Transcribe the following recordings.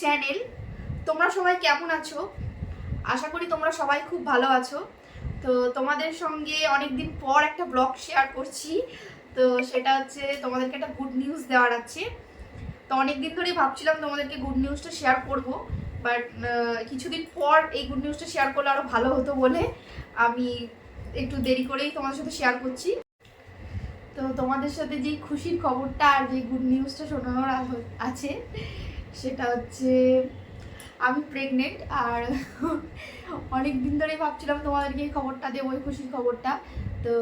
Channel. তোমরা সবাই কেমন আছো? আশা করি তোমরা সবাই খুব ভালো আছো। তো তোমাদের সঙ্গে অনেকদিন পর একটা ব্লগ শেয়ার করছি। তো সেটা হচ্ছে তোমাদেরকে একটা গুড নিউজ দেওয়ার আছে। তো অনেকদিন ধরেই ভাবছিলাম তোমাদেরকে গুড নিউজটা শেয়ার করব, বাট কিছুদিন পর এই গুড নিউজটা শেয়ার করলে আরও ভালো হতো বলে আমি একটু দেরি করেই তোমাদের সাথে শেয়ার করছি। তো তোমাদের সাথে যেই খুশির খবরটা আর যে গুড নিউজটা শোনানোর আছে সেটা হচ্ছে আমি প্রেগনেন্ট। আর অনেক দিন ধরেই ভাবছিলাম তোমাদেরকে এই খবরটা দেবো, এই খুশির খবরটা। তো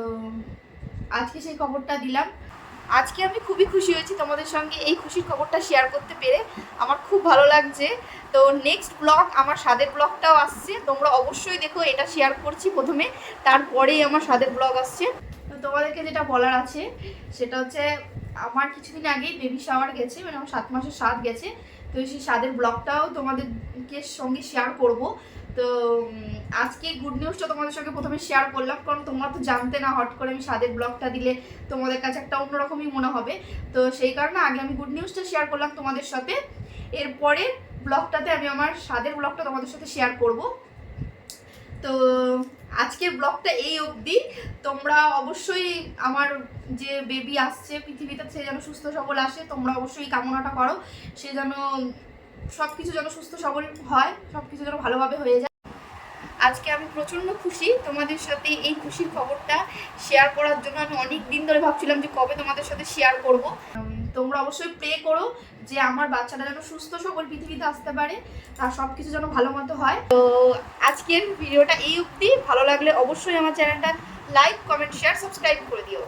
আজকে সেই খবরটা দিলাম। আজকে আমি খুবই খুশি হয়েছি তোমাদের সঙ্গে এই খুশির খবরটা শেয়ার করতে পেরে। আমার খুব ভালো লাগছে। তো নেক্সট ব্লগ আমার স্বাদের ব্লগটাও আসছে, তোমরা অবশ্যই দেখো। এটা শেয়ার করছি প্রথমে, তারপরেই আমার স্বাদের ব্লগ আসছে। তো তোমাদেরকে যেটা বলার আছে সেটা হচ্ছে আমার কিছুদিন আগেই বেবি শাওয়ার গেছে, মানে আমার 7 মাসের স্বাদ গেছে। তো সেই স্বাদের ব্লগটাও তোমাদেরকে সঙ্গে শেয়ার করব। তো আজকে গুড নিউজটা তোমাদের সঙ্গে প্রথমে শেয়ার করলাম, কারণ তোমরা তো জানতে না, হট করে আমি স্বাদের ব্লগটা দিলে তোমাদের কাছে একটা অন্যরকমই মনে হবে। তো সেই কারণে আগে আমি গুড নিউজটা শেয়ার করলাম তোমাদের সাথে, এরপরে ব্লগটাতে আমি আমার স্বাদের ব্লগটা তোমাদের সাথে শেয়ার করব। তো আজকের ব্লগটা এই অবধি। তোমরা অবশ্যই আমার যে বেবি আসছে পৃথিবীতে সে যেন সুস্থ সবল আসে, তোমরা অবশ্যই কামনাটা করো। সে যেন সব কিছু যেন সুস্থ সবল হয়, সব কিছু যেন ভালোভাবে হয়ে যায়। আজকে আমি প্রচণ্ড খুশি তোমাদের সাথে এই খুশির খবরটা শেয়ার করার জন্য। আমি অনেক দিন ধরে ভাবছিলাম যে কবে তোমাদের সাথে শেয়ার করব। তোমরা অবশ্যই প্রে করো যে আমার বাচ্চাটা যেন সুস্থ সবল পৃথিবীতে আসতে পারে, আর সব কিছু যেন ভালো মতো হয়। তো আজকের ভিডিওটা এই অবধি। ভালো লাগলে অবশ্যই আমার চ্যানেলটা লাইক, কমেন্ট, শেয়ার, সাবস্ক্রাইব করে দিও।